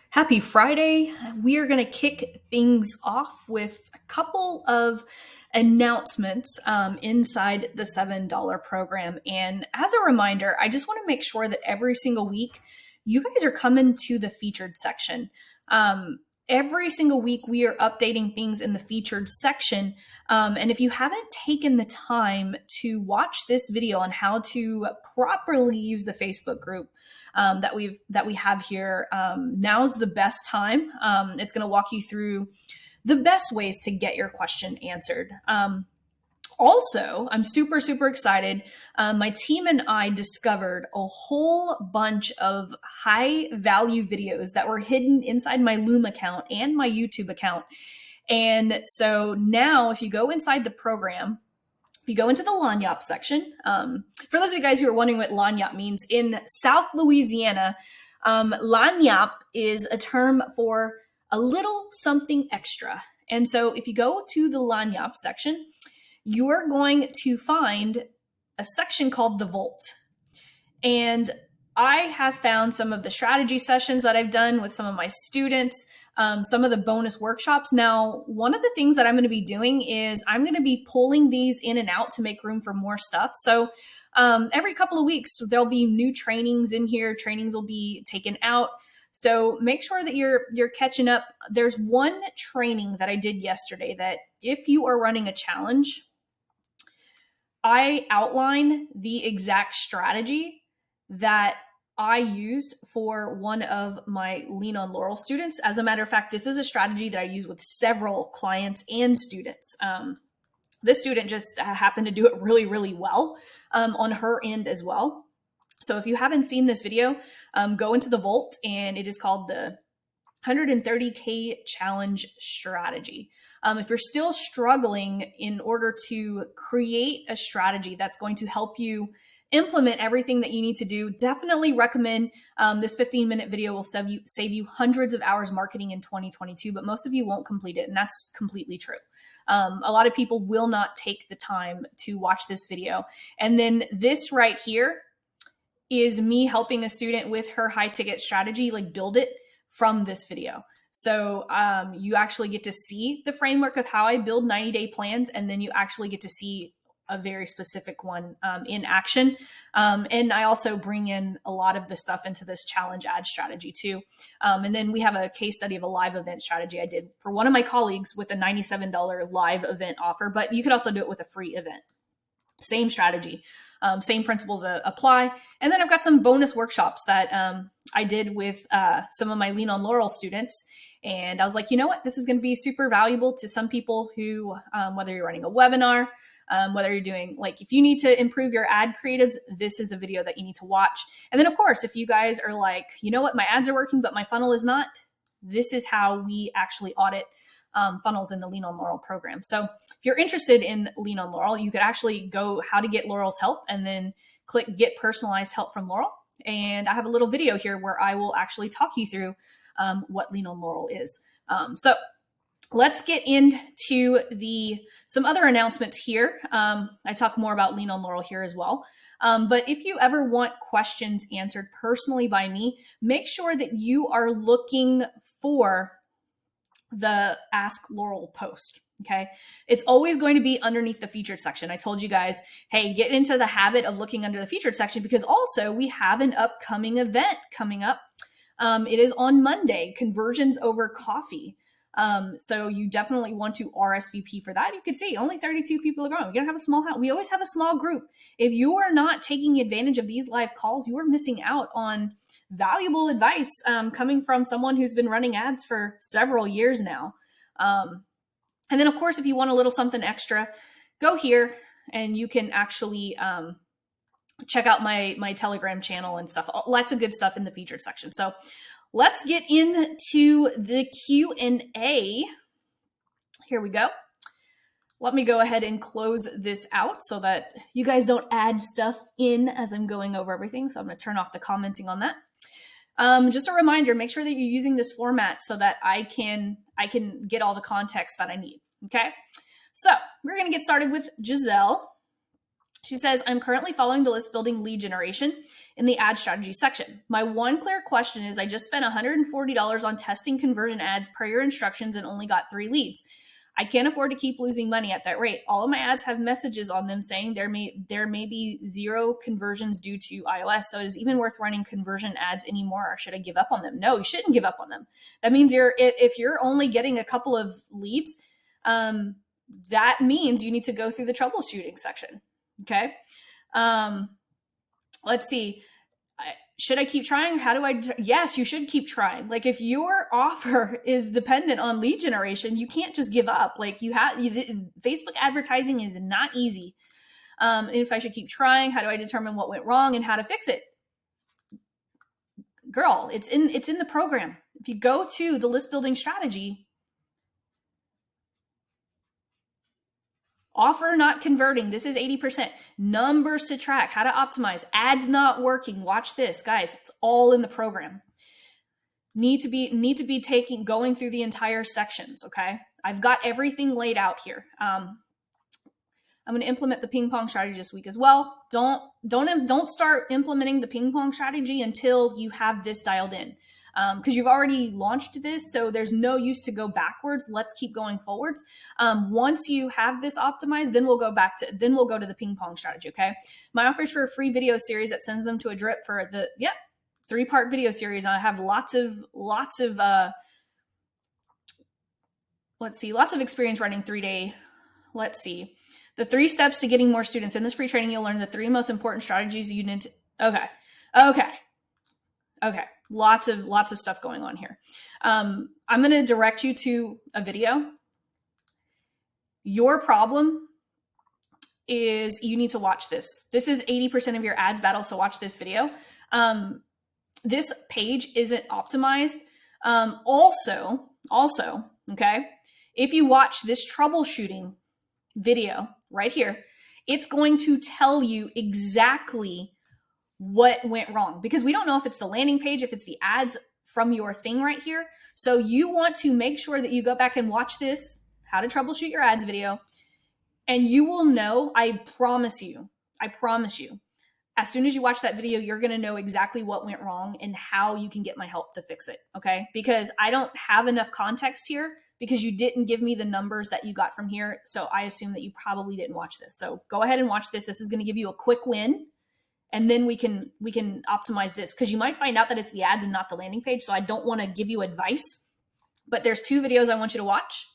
Happy Friday. We are going to kick things off with a couple of announcements inside the $7 program. And as a reminder, I just want to make sure that every single week you guys are coming to the featured section. Every single week we are updating things in the featured section. And if you haven't taken the time to watch this video on how to properly use the Facebook group, that we have here, now's the best time. It's going to walk you through the best ways to get your question answered. Also, I'm super excited. My team and I discovered a whole bunch of high value videos that were hidden inside my Loom account and my YouTube account. And so now if you go inside the program, if you go into the lagniappe section, for those of you guys who are wondering what lagniappe means, in South Louisiana, lagniappe is a term for a little something extra. And so if you go to the lagniappe section, you're going to find a section called the Vault. And I have found some of the strategy sessions that I've done with some of my students, some of the bonus workshops. Now, one of the things that I'm going to be doing is I'm going to be pulling these in and out to make room for more stuff. So every couple of weeks, there'll be new trainings in here. Trainings will be taken out. So make sure that you're catching up. There's one training that I did yesterday that if you are running a challenge, I outline the exact strategy that I used for one of my Lean on Laurel students. As a matter of fact, this is a strategy that I use with several clients and students. This student just happened to do it really well on her end as well. So if you haven't seen this video, go into the Vault, and it is called the 130K Challenge Strategy. If you're still struggling in order to create a strategy that's going to help you implement everything that you need to do, definitely recommend this 15-minute video will save you hundreds of hours marketing in 2022, but most of you won't complete it, and that's completely true. A lot of people will not take the time to watch this video. And then this right here is me helping a student with her high ticket strategy, like build it from this video. So you actually get to see the framework of how I build 90-day plans, and then you actually get to see a very specific one in action. And I also bring in a lot of the stuff into this challenge ad strategy too. And then we have a case study of a live event strategy I did for one of my colleagues with a $97 live event offer, but you could also do it with a free event. Same strategy. Same principles apply. And then I've got some bonus workshops that I did with some of my Lean on Laurel students. And I was like, you know what? This is going to be super valuable to some people who, whether you're running a webinar, whether you're doing, like, if you need to improve your ad creatives, this is the video that you need to watch. And then, of course, if you guys are like, you know what? My ads are working, but my funnel is not. This is how we actually audit funnels in the Lean on Laurel program. So if you're interested in Lean on Laurel, you could actually go how to get Laurel's help and then click get personalized help from Laurel. And I have a little video here where I will actually talk you through what Lean on Laurel is. So let's get into some other announcements here. I talk more about Lean on Laurel here as well. But if you ever want questions answered personally by me, make sure that you are looking for the Ask Laurel post. Okay. It's always going to be underneath the featured section. I told you guys, hey, get into the habit of looking under the featured section, because also we have an upcoming event coming up. It is on Monday, Conversions Over Coffee. So you definitely want to RSVP for that. You can see only 32 people are going. We're going to have a small house. We always have a small group. If you are not taking advantage of these live calls, you are missing out on valuable advice coming from someone who's been running ads for several years now. And then, of course, if you want a little something extra, go here and you can actually check out my Telegram channel and stuff. Lots of good stuff in the featured section. So let's get into the Q&A. Here we go. Let me go ahead and close this out so that you guys don't add stuff in as I'm going over everything. So I'm going to turn off the commenting on that. Just a reminder, make sure that you're using this format so that I can get all the context that I need. Okay. So we're going to get started with Giselle. She says, I'm currently following the list building lead generation in the ad strategy section. My one clear question is I just spent $140 on testing conversion ads per your instructions and only got 3 leads. I can't afford to keep losing money at that rate. All of my ads have messages on them saying there may be 0 conversions due to iOS. So is it even worth running conversion ads anymore, or should I give up on them? No, you shouldn't give up on them. That means if you're only getting a couple of leads, that means you need to go through the troubleshooting section. Okay. Let's see. Should I keep trying? How do I? Yes, you should keep trying. Like if your offer is dependent on lead generation, you can't just give up. Like Facebook advertising is not easy. And if I should keep trying, how do I determine what went wrong and how to fix it? Girl, it's in the program. If you go to the list building strategy, offer not converting. This is 80%. Numbers to track, how to optimize, ads not working. Watch this, guys. It's all in the program. Need to be going through the entire sections. Okay. I've got everything laid out here. I'm going to implement the ping pong strategy this week as well. Don't start implementing the ping pong strategy until you have this dialed in. Because you've already launched this, so there's no use to go backwards. Let's keep going forwards. Once you have this optimized, then we'll go to the ping pong strategy. Okay. My offer is for a free video series that sends them to a drip for the 3-part video series. I have lots of experience running 3-day. Let's see. The 3 steps to getting more students. In this free training, you'll learn the 3 most important strategies you need to. Okay. Lots of stuff going on here. I'm going to direct you to a video. Your problem is you need to watch this. This is 80% of your ads battle, so watch this video. This page isn't optimized. Also, okay, if you watch this troubleshooting video right here, it's going to tell you exactly what went wrong, because we don't know if it's the landing page, if it's the ads from your thing right here. So you want to make sure that you go back and watch this, how to troubleshoot your ads video, and you will know, I promise you, as soon as you watch that video, you're going to know exactly what went wrong and how you can get my help to fix it. Okay. Because I don't have enough context here because you didn't give me the numbers that you got from here. So I assume that you probably didn't watch this. So go ahead and watch this. This is going to give you a quick win. And then we can optimize this, because you might find out that it's the ads and not the landing page. So I don't want to give you advice, but there's 2 videos I want you to watch.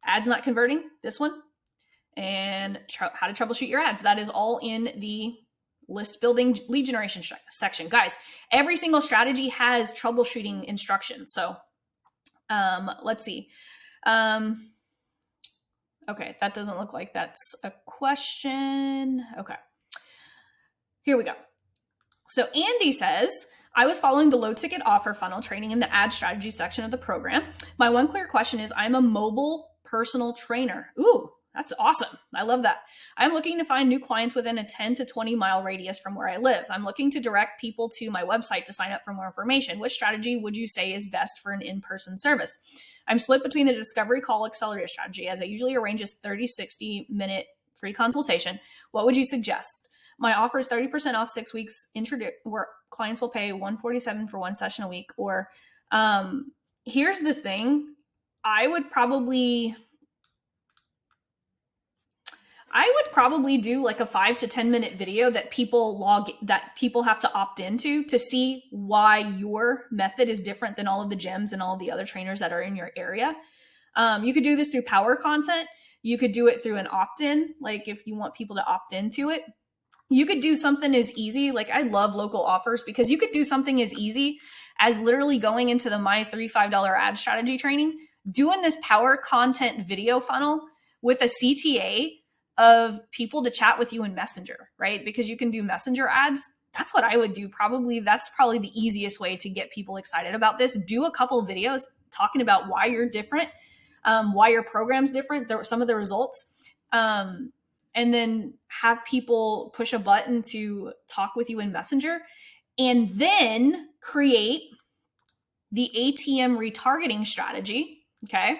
Ads not converting, this one, and how to troubleshoot your ads. That is all in the list building lead generation section. Guys, every single strategy has troubleshooting instructions. So let's see. Okay, that doesn't look like that's a question. Okay. Here we go. So Andy says, I was following the low ticket offer funnel training in the ad strategy section of the program. My one clear question is, I'm a mobile personal trainer. Ooh, that's awesome. I love that. I'm looking to find new clients within a 10 to 20 mile radius from where I live. I'm looking to direct people to my website to sign up for more information. Which strategy would you say is best for an in-person service? I'm split between the discovery call accelerator strategy, as I usually arrange a 30-60 minute free consultation. What would you suggest? My offer is 30% off 6 weeks where clients will pay $147 for 1 session a week. Or here's the thing. I would probably do like a 5 to 10 minute video that people have to opt into to see why your method is different than all of the gyms and all of the other trainers that are in your area. You could do this through power content. You could do it through an opt-in, like if you want people to opt into it. You could do something as easy, like I love local offers, because you could do something as easy as literally going into the My $35 ad strategy training, doing this power content video funnel with a CTA of people to chat with you in Messenger, right? Because you can do Messenger ads. That's what I would do. That's probably the easiest way to get people excited about this. Do a couple of videos talking about why you're different, why your program's different, some of the results. And then have people push a button to talk with you in Messenger, and then create the ATM retargeting strategy. Okay.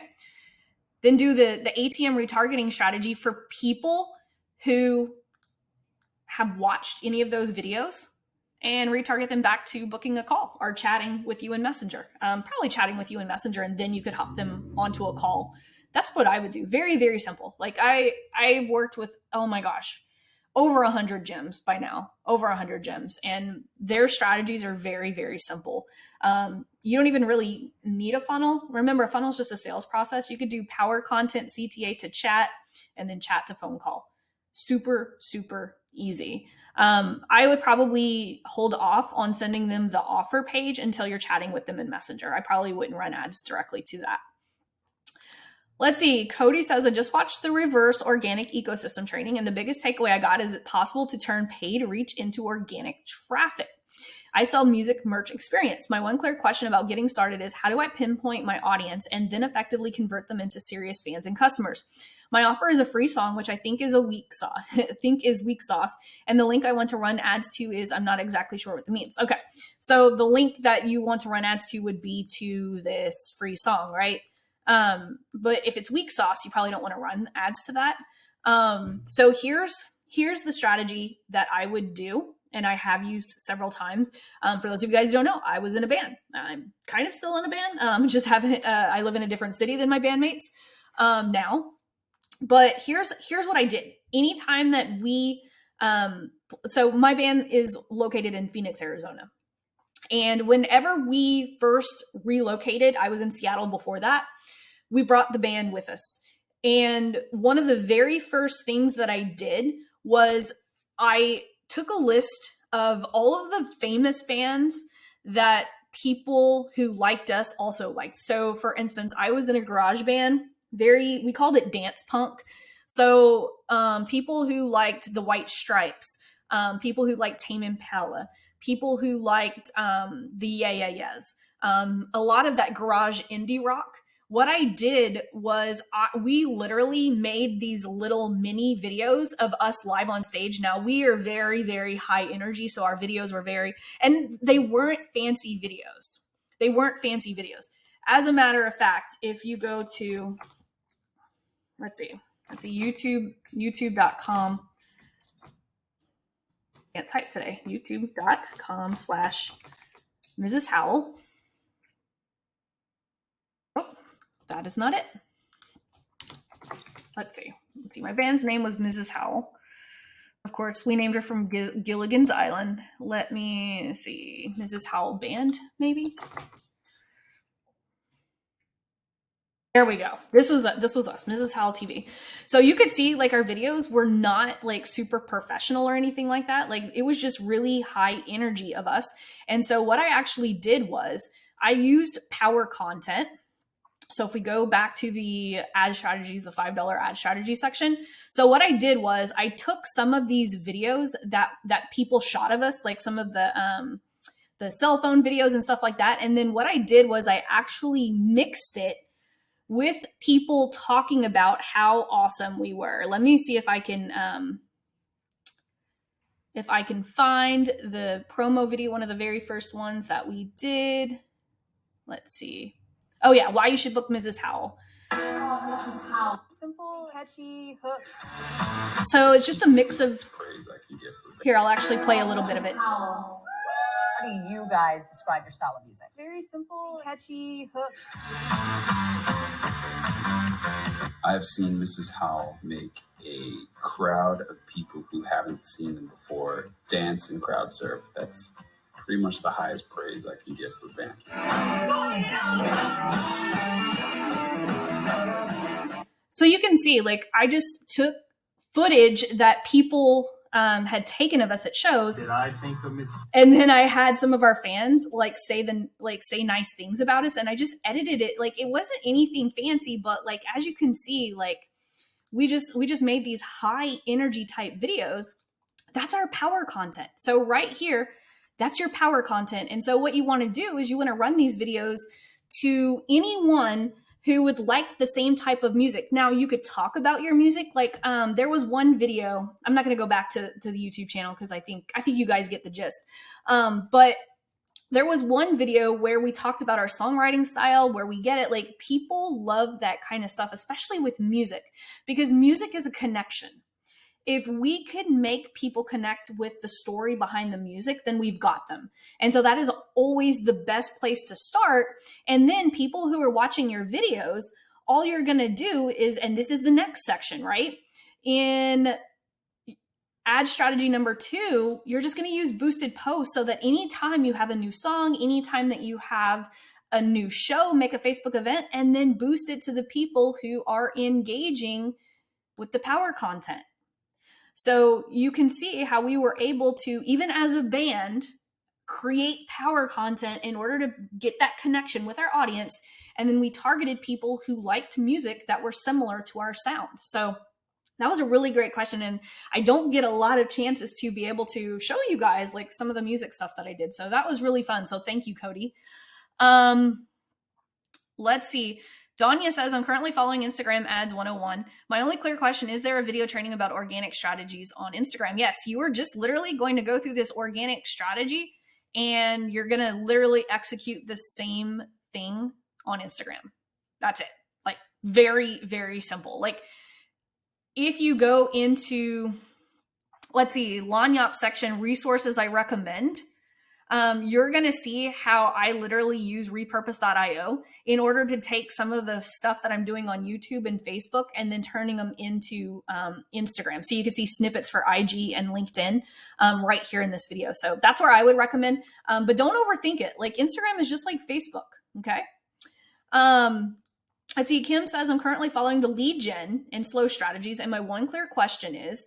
Then do the ATM retargeting strategy for people who have watched any of those videos and retarget them back to booking a call or chatting with you in Messenger. Probably chatting with you in Messenger, and then you could hop them onto a call. That's what I would do. Very, very simple. Like I've worked with, oh my gosh, over 100 gyms by now, over 100 gyms, and their strategies are very, very simple. You don't even really need a funnel. Remember, a funnel is just a sales process. You could do power content, CTA to chat, and then chat to phone call. Super, super easy. I would probably hold off on sending them the offer page until you're chatting with them in Messenger. I probably wouldn't run ads directly to that. Let's see. Cody says, I just watched the reverse organic ecosystem training, and the biggest takeaway I got is it possible to turn paid reach into organic traffic. I sell music merch experience. My one clear question about getting started is, how do I pinpoint my audience and then effectively convert them into serious fans and customers? My offer is a free song, which I think is weak sauce. And the link I want to run ads to is, I'm not exactly sure what it means. Okay. So the link that you want to run ads to would be to this free song, right? But if it's weak sauce, you probably don't want to run ads to that. So here's the strategy that I would do, and I have used several times. For those of you guys who don't know, I was in a band. I'm kind of still in a band. Just haven't. I live in a different city than my bandmates now. But here's what I did. Anytime that so my band is located in Phoenix, Arizona. And whenever we first relocated, I was in Seattle before that, we brought the band with us. And one of the very first things that I did was I took a list of all of the famous bands that people who liked us also liked. So for instance, I was in a garage band, we called it dance punk. So people who liked the White Stripes, people who liked Tame Impala, people who liked the Yeah Yeah Yeahs, a lot of that garage indie rock. What I did was we literally made these little mini videos of us live on stage. Now, we are very, very high energy, so our videos were and they weren't fancy videos. They weren't fancy videos. As a matter of fact, if you go to, let's see, youtube.com. Can't type today. youtube.com/Mrs. Howell. Oh, that is not it. Let's see. My band's name was Mrs. Howell. Of course, we named her from Gilligan's Island. Let me see. Mrs. Howell Band, maybe? There we go. This was us, Mrs. Howell TV. So you could see like our videos were not like super professional or anything like that. Like it was just really high energy of us. And so what I actually did was I used power content. So if we go back to the ad strategies, the $5 ad strategy section. So what I did was I took some of these videos that people shot of us, like some of the cell phone videos and stuff like that. And then what I did was I actually mixed it with people talking about how awesome we were. Let me see if I can find the promo video, one of the very first ones that we did. Let's see. Oh yeah, why you should book Mrs. Howell. Oh, Mrs. Howell. Simple, catchy hooks. So it's just a mix of. Here, I'll actually play a little bit of it. How do you guys describe your style of music? Very simple, catchy hooks. I've seen Mrs. Howell make a crowd of people who haven't seen them before dance and crowd surf. That's pretty much the highest praise I can get for band. So you can see, like, I just took footage that people had taken of us at shows. Did I think of it? And then I had some of our fans say nice things about us, and I just edited it. Like it wasn't anything fancy, but like as you can see, like we just made these high energy type videos. That's our power content. So right here, that's your power content. And so what you want to do is you want to run these videos to anyone who would like the same type of music. Now you could talk about your music. Like there was one video, I'm not going to go back to the YouTube channel because I think you guys get the gist. But there was one video where we talked about our songwriting style, where we get it. Like people love that kind of stuff, especially with music, because music is a connection. if we could make people connect with the story behind the music, then we've got them. And so that is always the best place to start. And then people who are watching your videos, all you're going to do is, and this is the next section, right? In ad strategy number 2, you're just going to use boosted posts so that anytime you have a new song, anytime that you have a new show, make a Facebook event and then boost it to the people who are engaging with the power content. So you can see how we were able to, even as a band, create power content in order to get that connection with our audience. And then we targeted people who liked music that were similar to our sound. So that was a really great question. And I don't get a lot of chances to be able to show you guys like some of the music stuff that I did. So that was really fun. So thank you, Cody. Let's see. Danya says, I'm currently following Instagram Ads 101. My only clear question, is there a video training about organic strategies on Instagram? Yes, you are just literally going to go through this organic strategy and you're going to literally execute the same thing on Instagram. That's it. Like very, very simple. Like if you go into, let's see, Lanyap section, resources I recommend, you're going to see how I literally use repurpose.io in order to take some of the stuff that I'm doing on YouTube and Facebook and then turning them into Instagram. So you can see snippets for IG and LinkedIn right here in this video. So that's where I would recommend, but don't overthink it. Like Instagram is just like Facebook. Okay. Let's see. Kim says, I'm currently following the lead gen and slow strategies. And my one clear question is,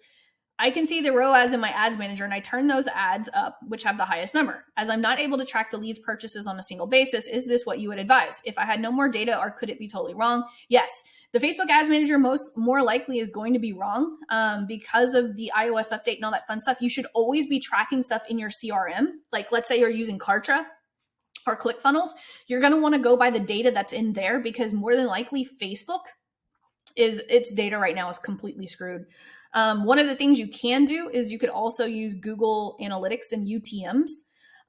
I can see the ROAS in my ads manager and I turn those ads up, which have the highest number. As I'm not able to track the leads purchases on a single basis, is this what you would advise? If I had no more data, or could it be totally wrong? Yes. The Facebook ads manager more likely is going to be wrong because of the iOS update and all that fun stuff. You should always be tracking stuff in your CRM. Like let's say you're using Kartra or ClickFunnels. You're going to want to go by the data that's in there because more than likely Facebook its data right now is completely screwed. One of the things you can do is you could also use Google Analytics and UTMs.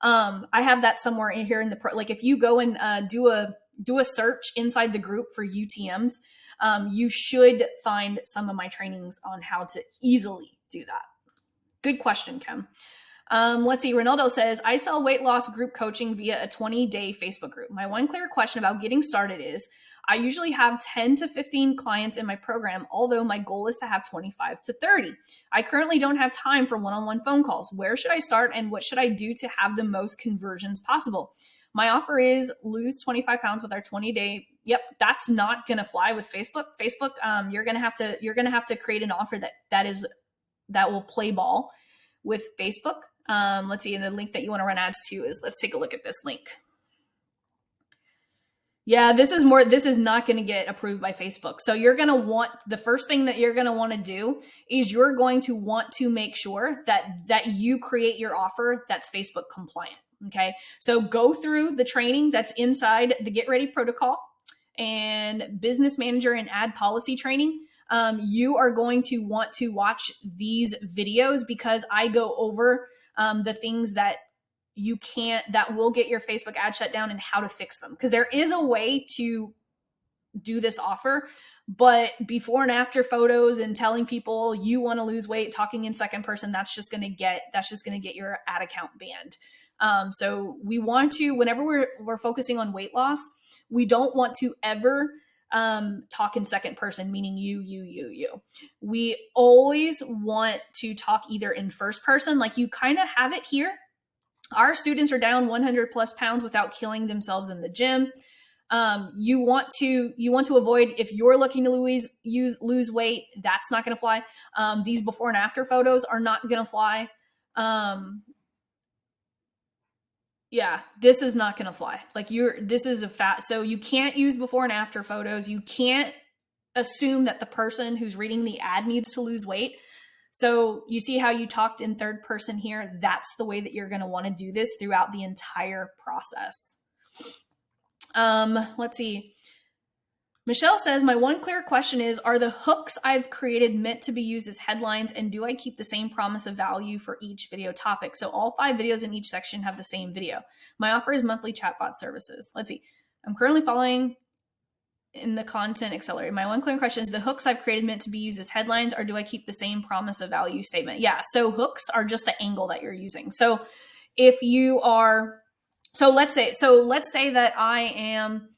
I have that somewhere in here in the like if you go and do a search inside the group for UTMs, you should find some of my trainings on how to easily do that. Good question, Kim. Let's see. Ronaldo says, I sell weight loss group coaching via a 20-day Facebook group. My one clear question about getting started is, I usually have 10 to 15 clients in my program, although my goal is to have 25 to 30. I currently don't have time for one-on-one phone calls. Where should I start and what should I do to have the most conversions possible? My offer is lose 25 pounds with our 20-day. Yep, that's not going to fly with Facebook. Facebook, you're going to have to create an offer that will play ball with Facebook. Let's see, and the link that you want to run ads to is, let's take a look at this link. Yeah, this is not going to get approved by Facebook. So the first thing that you're going to want to do is you're going to want to make sure that you create your offer that's Facebook compliant. Okay. So go through the training that's inside the Get Ready protocol and business manager and ad policy training. You are going to want to watch these videos because I go over the things that will get your Facebook ad shut down and how to fix them. Because there is a way to do this offer, but before and after photos and telling people you want to lose weight, talking in second person, that's just going to get your ad account banned. So we want to, whenever we're focusing on weight loss, we don't want to ever talk in second person, meaning you. We always want to talk either in first person, like you kind of have it here. Our students are down 100 plus pounds without killing themselves in the gym. You want to avoid, if you're looking to lose weight, that's not going to fly. These before and after photos are not going to fly. Yeah, this is not going to fly. This is so you can't use before and after photos. You can't assume that the person who's reading the ad needs to lose weight. So you see how you talked in third person here? That's the way that you're going to want to do this throughout the entire process. Let's see. Michelle says, my one clear question is, are the hooks I've created meant to be used as headlines? And do I keep the same promise of value for each video topic? So all 5 videos in each section have the same video. My offer is monthly chatbot services. Let's see. I'm currently following in the content accelerator. My one clear question is, the hooks I've created meant to be used as headlines, or do I keep the same promise of value statement? Yeah, so hooks are just the angle that you're using. So if you are, so let's say that I am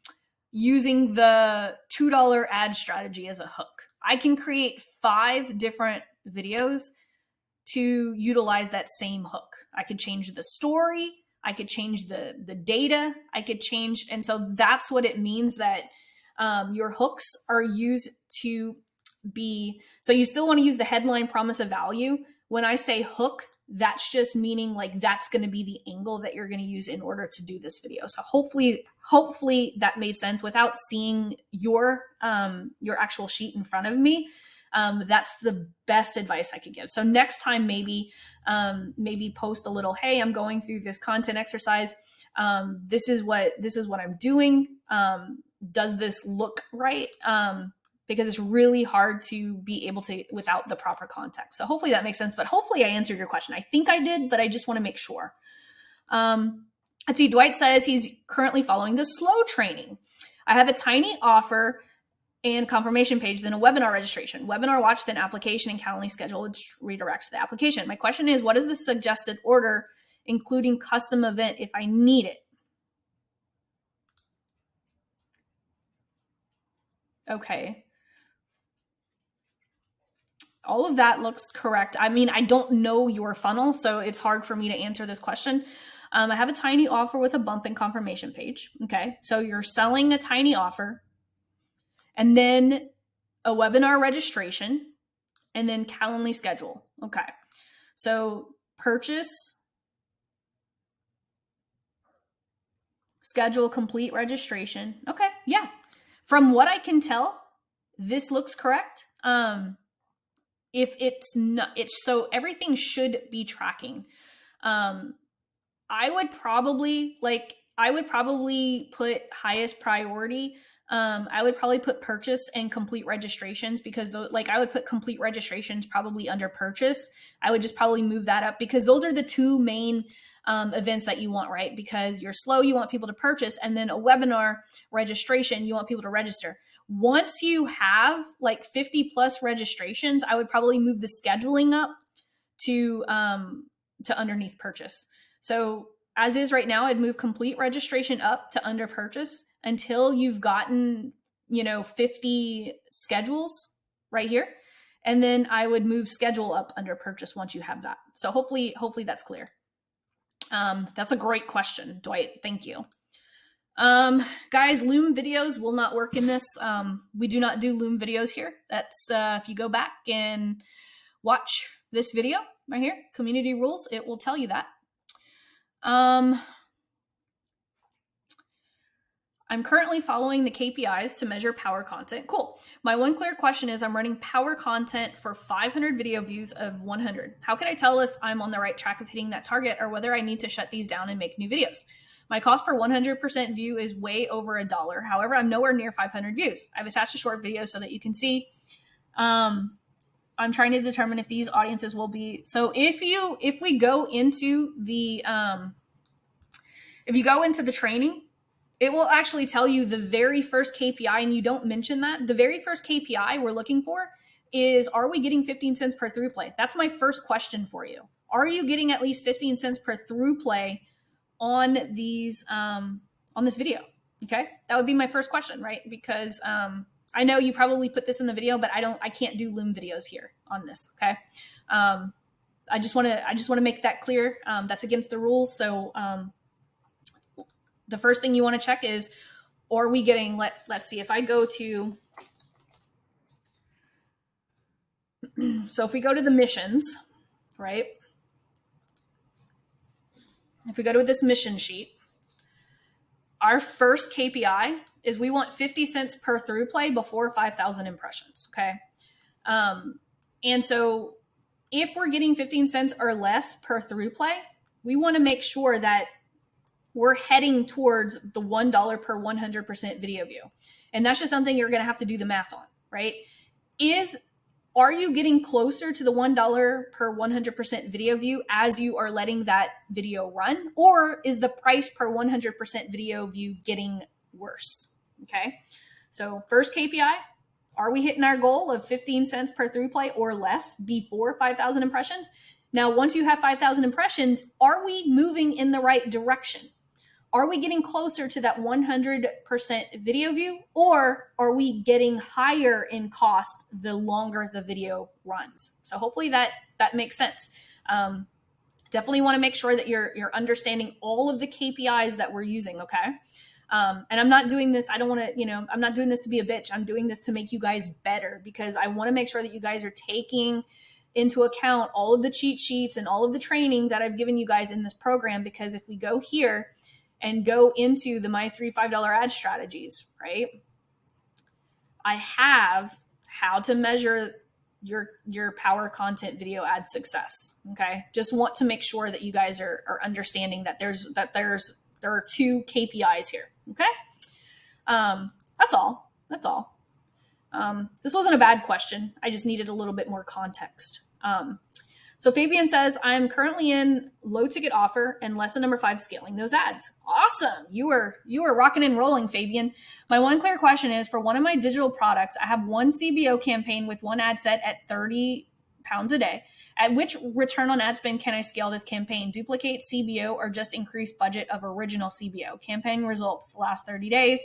using the $2 ad strategy as a hook. I can create 5 different videos to utilize that same hook. I could change the story, I could change the data, I could change, and so that's what it means that your hooks are used to be, so you still want to use the headline promise of value. When I say hook, that's just meaning like that's going to be the angle that you're going to use in order to do this video. So hopefully that made sense without seeing your actual sheet in front of me. That's the best advice I could give. So next time, maybe post a little, hey, I'm going through this content exercise. This is what I'm doing. Does this look right? Because it's really hard to be able to without the proper context. So hopefully that makes sense, but hopefully I answered your question. I think I did, but I just want to make sure. Let's see, Dwight says he's currently following the slow training. I have a tiny offer and confirmation page, then a webinar registration, webinar watch, then application and Calendly schedule, which redirects to the application. My question is, what is the suggested order, including custom event if I need it? Okay. All of that looks correct. I mean, I don't know your funnel, so it's hard for me to answer this question. I have a tiny offer with a bump and confirmation page. Okay. So you're selling a tiny offer and then a webinar registration and then Calendly schedule. Okay. So purchase, schedule, complete registration. Okay. Yeah. From what I can tell, this looks correct. If it's not, so everything should be tracking. I would probably put highest priority. I would probably put purchase and complete registrations, because I would put complete registrations probably under purchase. I would just probably move that up, because those are the 2 main events that you want, right? Because you're slow, you want people to purchase, and then a webinar registration, you want people to register. Once you have like 50 plus registrations, I would probably move the scheduling up to underneath purchase. So as is right now, I'd move complete registration up to under purchase until you've gotten, 50 schedules right here. And then I would move schedule up under purchase once you have that. So hopefully that's clear. That's a great question, Dwight. Thank you. Guys, Loom videos will not work in this. We do not do Loom videos here. That's, if you go back and watch this video right here, community rules, it will tell you that. I'm currently following the KPIs to measure power content. Cool. My one clear question is, I'm running power content for 500 video views of 100. How can I tell if I'm on the right track of hitting that target, or whether I need to shut these down and make new videos? My cost per 100% view is way over $1. However, I'm nowhere near 500 views. I've attached a short video so that you can see. I'm trying to determine if these audiences will be, so if we go into the, if you go into the training, it will actually tell you the very first KPI, and you don't mention that. The very first KPI we're looking for is, are we getting 15 cents per through play? That's my first question for you. Are you getting at least 15 cents per through play on these, on this video? Okay. That would be my first question, right? Because, I know you probably put this in the video, but I can't do Loom videos here on this. Okay. I just want to make that clear. That's against the rules. So, the first thing you want to check is, are we getting, let's see, if I go to, so if we go to the missions, right? If we go to this mission sheet, our first KPI is we want 50 cents per through play before 5,000 impressions. Okay. And so if we're getting 15 cents or less per through play, we want to make sure that we're heading towards the $1 per 100% video view. And that's just something you're going to have to do the math on, right? Are you getting closer to the $1 per 100% video view as you are letting that video run? Or is the price per 100% video view getting worse? Okay. So first KPI, are we hitting our goal of 15 cents per through play or less before 5,000 impressions? Now, once you have 5,000 impressions, are we moving in the right direction? Are we getting closer to that 100% video view, or are we getting higher in cost the longer the video runs? So hopefully that makes sense. Definitely want to make sure that you're understanding all of the KPIs that we're using, okay? And I'm not doing this, I don't want to, I'm not doing this to be a bitch. I'm doing this to make you guys better, because I want to make sure that you guys are taking into account all of the cheat sheets and all of the training that I've given you guys in this program. Because if we go here and go into the My 3 $5 ad strategies, right? I have how to measure your power content video ad success. Okay. Just want to make sure that you guys are understanding that there are 2 KPIs here. Okay. That's all. This wasn't a bad question. I just needed a little bit more context. So Fabian says, I'm currently in low ticket offer and lesson number 5, scaling those ads. Awesome. You are rocking and rolling, Fabian. My one clear question is, for one of my digital products, I have one CBO campaign with one ad set at 30 pounds a day. At which return on ad spend can I scale this campaign? Duplicate CBO or just increase budget of original CBO? Campaign results the last 30 days.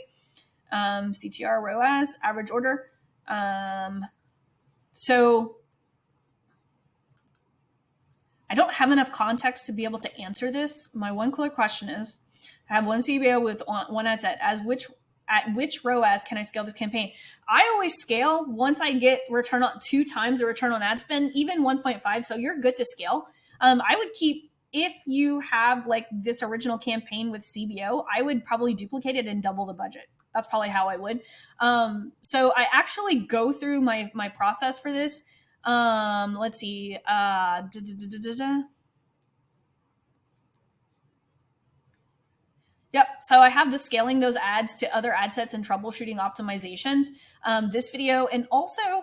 CTR, ROAS, average order. So I don't have enough context to be able to answer this. My one clear question is, I have one CBO with one ad set. At which ROAS can I scale this campaign? I always scale once I get return on 2 times the return on ad spend, even 1.5. So you're good to scale. I would keep, if you have like this original campaign with CBO, I would probably duplicate it and double the budget. That's probably how I would. So I actually go through my process for this. Let's see. Yep. So I have the scaling those ads to other ad sets and troubleshooting optimizations. This video, and also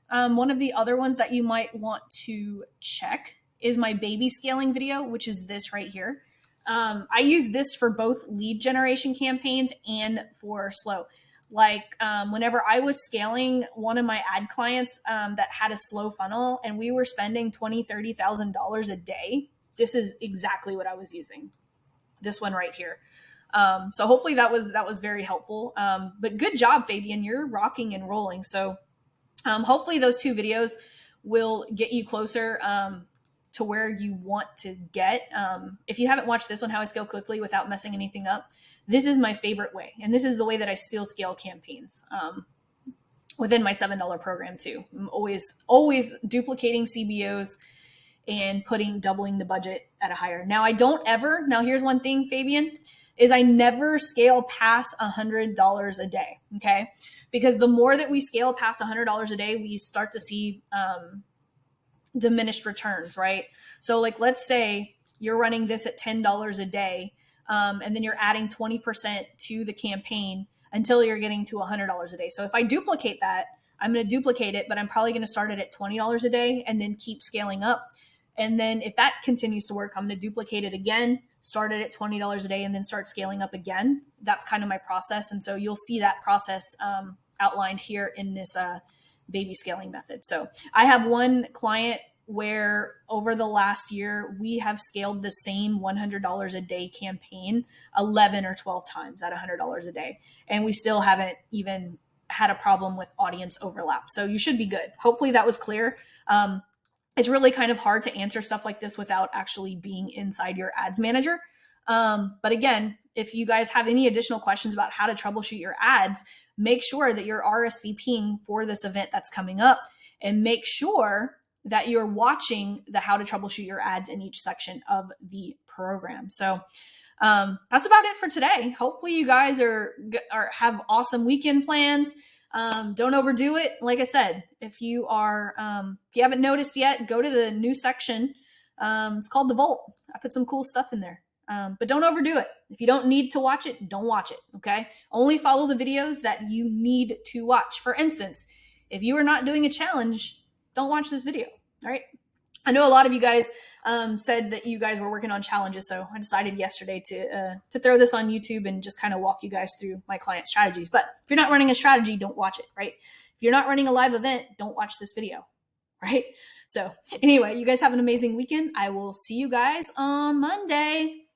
one of the other ones that you might want to check is my baby scaling video, which is this right here. I use this for both lead generation campaigns and for slow. Like whenever I was scaling one of my ad clients that had a slow funnel and we were spending $20,000, $30,000 a day, this is exactly what I was using. This one right here. So hopefully that was very helpful. But good job, Fabian. You're rocking and rolling. So hopefully those 2 videos will get you closer to where you want to get. If you haven't watched this one, How I Scale Quickly Without Messing Anything Up, this is my favorite way. And this is the way that I still scale campaigns within my $7 program too. I'm always duplicating CBOs and doubling the budget at a higher. Now here's one thing, Fabian, is I never scale past $100 a day. Okay. Because the more that we scale past $100 a day, we start to see diminished returns, right? So like, let's say you're running this at $10 a day. And then you're adding 20% to the campaign until you're getting to $100 a day. So if I duplicate that, I'm going to duplicate it, but I'm probably going to start it at $20 a day and then keep scaling up. And then if that continues to work, I'm going to duplicate it again, start it at $20 a day, and then start scaling up again. That's kind of my process. And so you'll see that process outlined here in this baby scaling method. So I have one client where over the last year, we have scaled the same $100 a day campaign 11 or 12 times at $100 a day. And we still haven't even had a problem with audience overlap. So you should be good. Hopefully that was clear. It's really kind of hard to answer stuff like this without actually being inside your ads manager. But again, if you guys have any additional questions about how to troubleshoot your ads, make sure that you're RSVPing for this event that's coming up, and make sure that you're watching the how to troubleshoot your ads in each section of the program. So that's about it for today. Hopefully you guys have awesome weekend plans. Don't overdo it. Like I said, if you haven't noticed yet, go to the new section. It's called the Vault. I put some cool stuff in there. But don't overdo it. If you don't need to watch it, don't watch it. Okay. Only follow the videos that you need to watch. For instance, if you are not doing a challenge, don't watch this video. All right. I know a lot of you guys said that you guys were working on challenges, so I decided yesterday to throw this on YouTube and just kind of walk you guys through my client strategies. But if you're not running a strategy, don't watch it, right? If you're not running a live event, don't watch this video, right? So anyway, you guys have an amazing weekend. I will see you guys on Monday.